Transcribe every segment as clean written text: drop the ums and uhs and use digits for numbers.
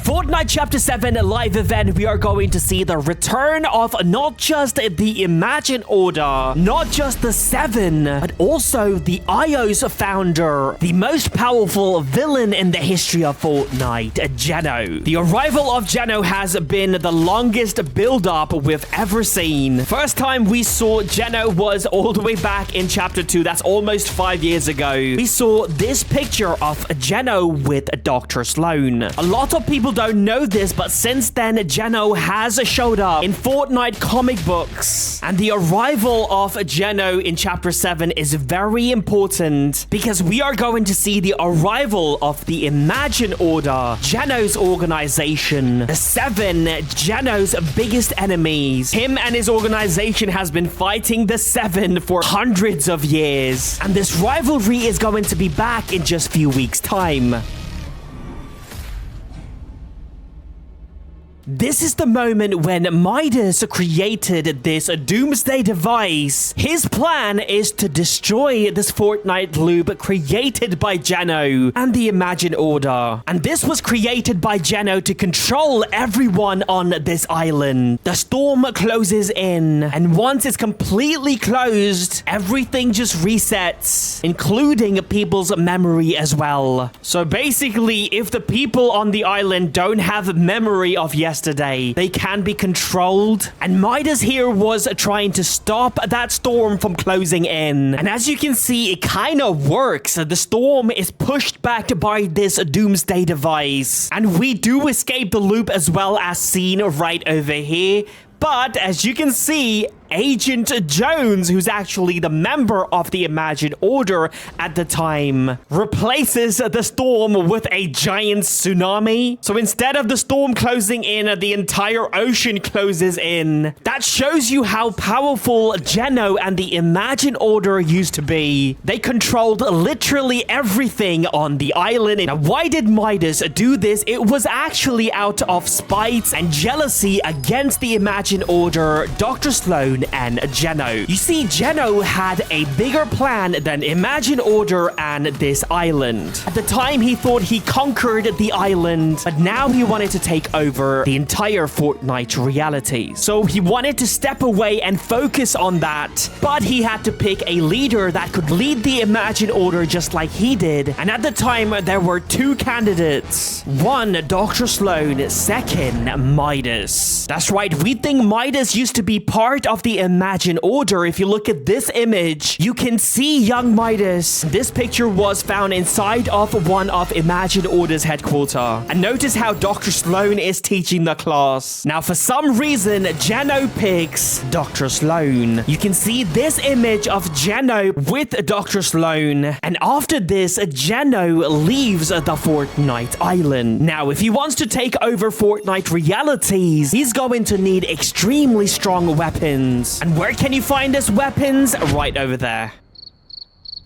Fortnite Chapter 7 live event, we are going to see the return of not just the Imagine Order, not just the Seven, but also the IO's founder, the most powerful villain in the history of Fortnite, Geno. The arrival of Geno has been the longest build-up we've ever seen. First time we saw Geno was all the way back in Chapter 2, that's almost 5 years ago. We saw this picture of Geno with Dr. Sloan. A lot of people don't know this, but since then, Geno has showed up in Fortnite comic books. And the arrival of Geno in Chapter 7 is very important because we are going to see the arrival of the Imagine Order, Geno's organization. The Seven, Geno's biggest enemies. Him and his organization has been fighting the Seven for hundreds of years. And this rivalry is going to be back in just a few weeks' time. This is the moment when Midas created this doomsday device. His plan is to destroy this Fortnite loop created by Geno and the Imagine Order. And this was created by Geno to control everyone on this island. The storm closes in, and once it's completely closed, everything just resets, including people's memory as well. So basically, if the people on the island don't have memory of yesterday, they can be controlled. And Midas here was trying to stop that storm from closing in. And as you can see, it kind of works. The storm is pushed back by this doomsday device. And we do escape the loop as well, as seen right over here. But as you can see, Agent Jones, who's actually the member of the Imagine Order at the time, replaces the storm with a giant tsunami. So instead of the storm closing in, the entire ocean closes in. That shows you how powerful Geno and the Imagine Order used to be. They controlled literally everything on the island. Now, why did Midas do this? It was actually out of spite and jealousy against the Imagine Order, Dr. Sloan, and Geno. You see, Geno had a bigger plan than Imagine Order and this island. At the time, he thought he conquered the island, but now he wanted to take over the entire Fortnite reality. So he wanted to step away and focus on that, but he had to pick a leader that could lead the Imagine Order just like he did. And at the time, there were two candidates. One, Dr. Sloan. Second, Midas. That's right, we think Midas used to be part of the Imagine Order. If you look at this image, you can see young Midas. This picture was found inside of one of Imagine Order's headquarters. And notice how Dr. Sloan is teaching the class. Now, for some reason, Geno picks Dr. Sloan. You can see this image of Geno with Dr. Sloan. And after this, Geno leaves the Fortnite island. Now, if he wants to take over Fortnite realities, he's going to need extremely strong weapons. And where can you find these weapons? Right over there.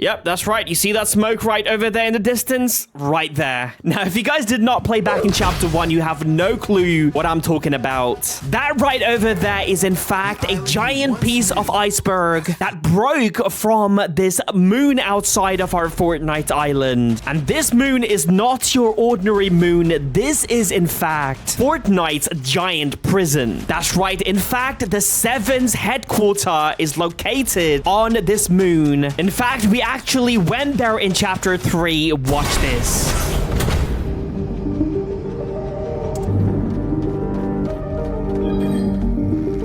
Yep, that's right. You see that smoke right over there in the distance? Right there. Now, if you guys did not play back in Chapter 1, you have no clue what I'm talking about. That right over there is, in fact, a giant piece of iceberg that broke from this moon outside of our Fortnite island. And this moon is not your ordinary moon. This is, in fact, Fortnite's giant prison. That's right. In fact, the Seven's headquarters is located on this moon. In fact, we actually went there in Chapter 3. Watch this.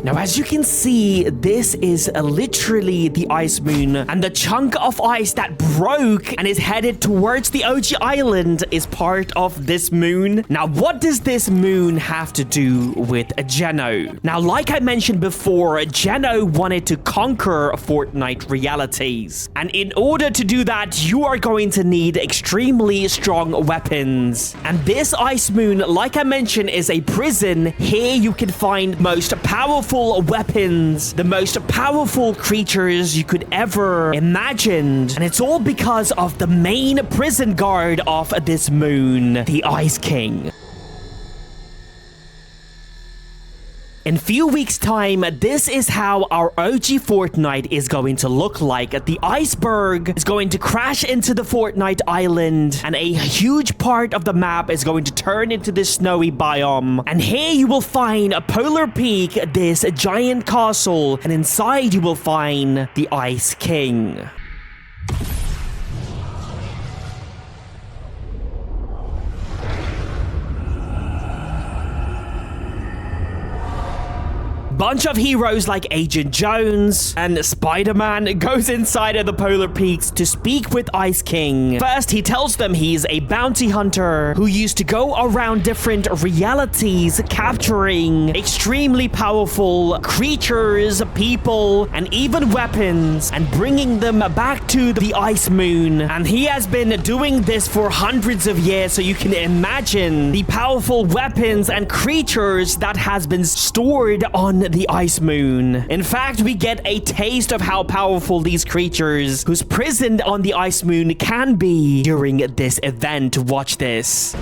Now, as you can see, this is literally the ice moon, and the chunk of ice that broke and is headed towards the OG island is part of this moon. Now, what does this moon have to do with Geno? Now, like I mentioned before, Geno wanted to conquer Fortnite realities. And in order to do that, you are going to need extremely strong weapons. And this ice moon, like I mentioned, is a prison. Here you can find most powerful weapons, the most powerful creatures you could ever imagine. And it's all because of the main prison guard of this moon, the Ice King. In few weeks' time, this is how our OG Fortnite is going to look like. The iceberg is going to crash into the Fortnite island, and a huge part of the map is going to turn into this snowy biome. And here you will find a Polar Peak, this giant castle, and inside you will find the Ice King. Bunch of heroes like Agent Jones and Spider-Man goes inside of the Polar Peaks to speak with Ice King. First, he tells them he's a bounty hunter who used to go around different realities capturing extremely powerful creatures, people, and even weapons and bringing them back to the Ice Moon. And he has been doing this for hundreds of years, so you can imagine the powerful weapons and creatures that has been stored on the Ice Moon. In fact, we get a taste of how powerful these creatures who's prisoned on the Ice Moon can be during this event. Watch this.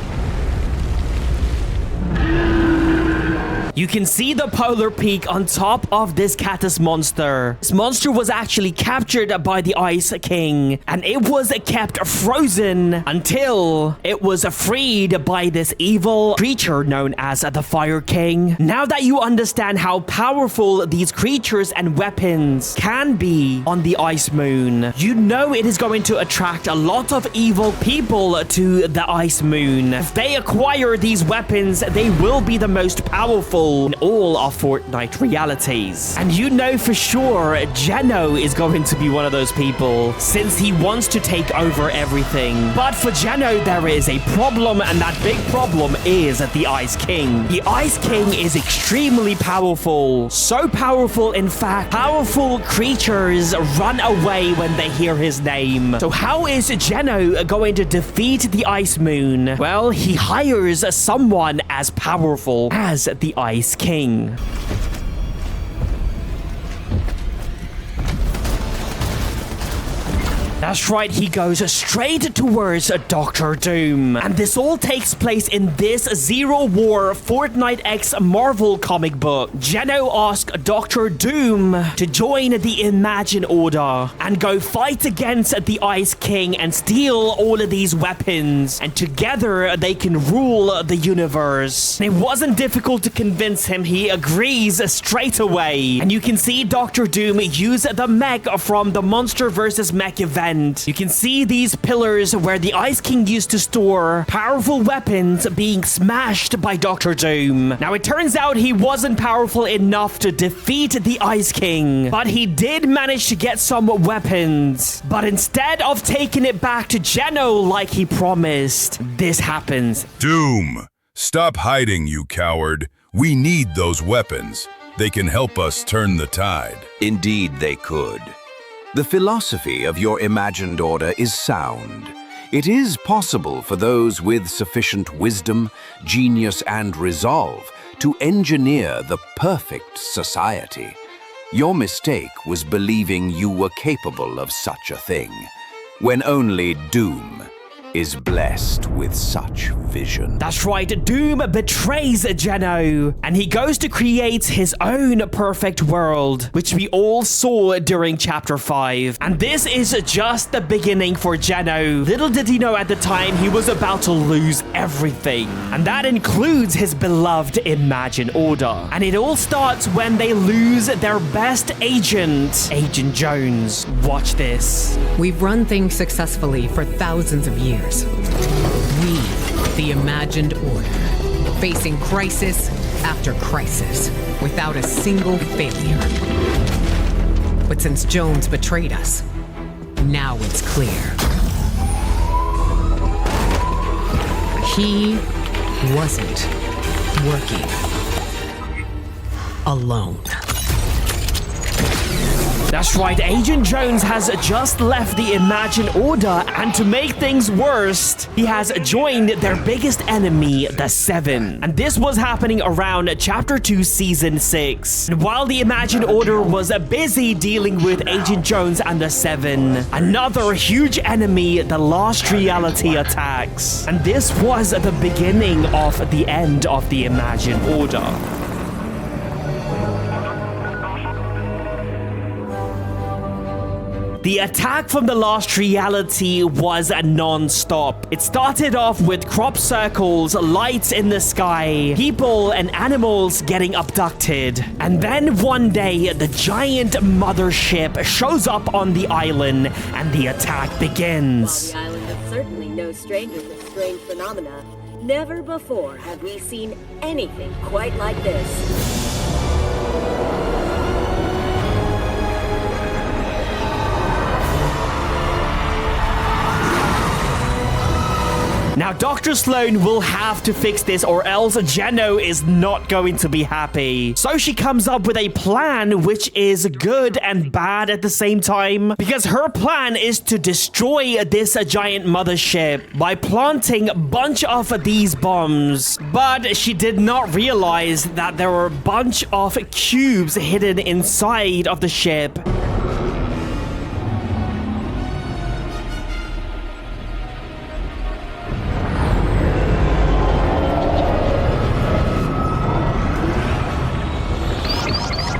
You can see the Polar Peak on top of this Catus monster. This monster was actually captured by the Ice King, and it was kept frozen until it was freed by this evil creature known as the Fire King. Now that you understand how powerful these creatures and weapons can be on the Ice Moon, you know it is going to attract a lot of evil people to the Ice Moon. If they acquire these weapons, they will be the most powerful in all of Fortnite realities. And you know for sure Geno is going to be one of those people, since he wants to take over everything. But for Geno, there is a problem, and that big problem is the Ice King. The Ice King is extremely powerful. So powerful, in fact, powerful creatures run away when they hear his name. So how is Geno going to defeat the Ice Moon? Well, he hires someone as powerful as the Ice King. That's right, he goes straight towards Dr. Doom. And this all takes place in this Zero War Fortnite X Marvel comic book. Geno asks Dr. Doom to join the Imagine Order and go fight against the Ice King and steal all of these weapons. And together they can rule the universe. And it wasn't difficult to convince him. He agrees straight away. And you can see Dr. Doom use the mech from the Monster vs. Mech event. You can see these pillars where the Ice King used to store powerful weapons being smashed by Dr. Doom. Now, it turns out he wasn't powerful enough to defeat the Ice King, but he did manage to get some weapons. But instead of taking it back to Geno like he promised, this happens. Doom, stop hiding, you coward. We need those weapons. They can help us turn the tide. Indeed they could. The philosophy of your imagined order is sound. It is possible for those with sufficient wisdom, genius, and resolve to engineer the perfect society. Your mistake was believing you were capable of such a thing, when only Doom is blessed with such vision. That's right, Doom betrays Geno, and he goes to create his own perfect world, which we all saw during Chapter 5. And this is just the beginning for Geno. Little did he know at the time he was about to lose everything, and that includes his beloved Imagine Order. And it all starts when they lose their best agent, Agent Jones. Watch this. We've run things successfully for thousands of years. We, the Imagined Order, facing crisis after crisis without a single failure. But since Jones betrayed us, now it's clear. He wasn't working alone. That's right, Agent Jones has just left the Imagine Order, and to make things worse, he has joined their biggest enemy, the Seven. And this was happening around Chapter 2, Season 6. And while the Imagine Order was busy dealing with Agent Jones and the Seven, another huge enemy, the Lost Reality, attacks. And this was the beginning of the end of the Imagine Order. The attack from the last reality was non-stop. It started off with crop circles, lights in the sky, people and animals getting abducted. And then one day, the giant mothership shows up on the island and the attack begins. While the island is certainly no stranger to strange phenomena, never before have we seen anything quite like this. Now, Dr. Sloan will have to fix this or else Geno is not going to be happy. So she comes up with a plan which is good and bad at the same time. Because her plan is to destroy this giant mothership by planting a bunch of these bombs. But she did not realize that there were a bunch of cubes hidden inside of the ship.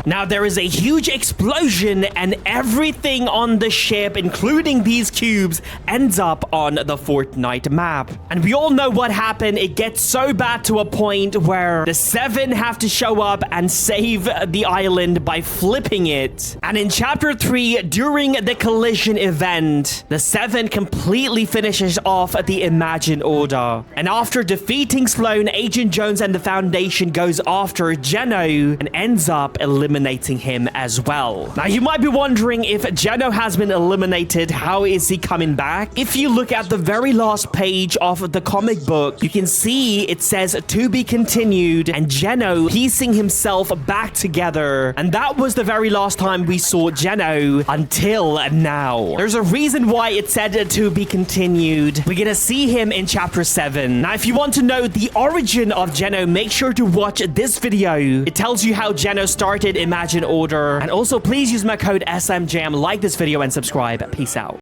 Now, there is a huge explosion and everything on the ship, including these cubes, ends up on the Fortnite map. And we all know what happened. It gets so bad to a point where the 7 have to show up and save the island by flipping it. And in Chapter 3, during the collision event, the 7 completely finishes off the Imagined Order. And after defeating Sloan, Agent Jones and the Foundation goes after Geno and ends up eliminating him as well. Now, you might be wondering, if Geno has been eliminated, how is he coming back? If you look at the very last page of the comic book, you can see it says "to be continued" and Geno piecing himself back together. And that was the very last time we saw Geno until now. There's a reason why it said "to be continued." We're gonna see him in Chapter 7. Now, if you want to know the origin of Geno, make sure to watch this video. It tells you how Geno started Imagined Order. And also, please use my code SMJAM, like this video, and subscribe. Peace out.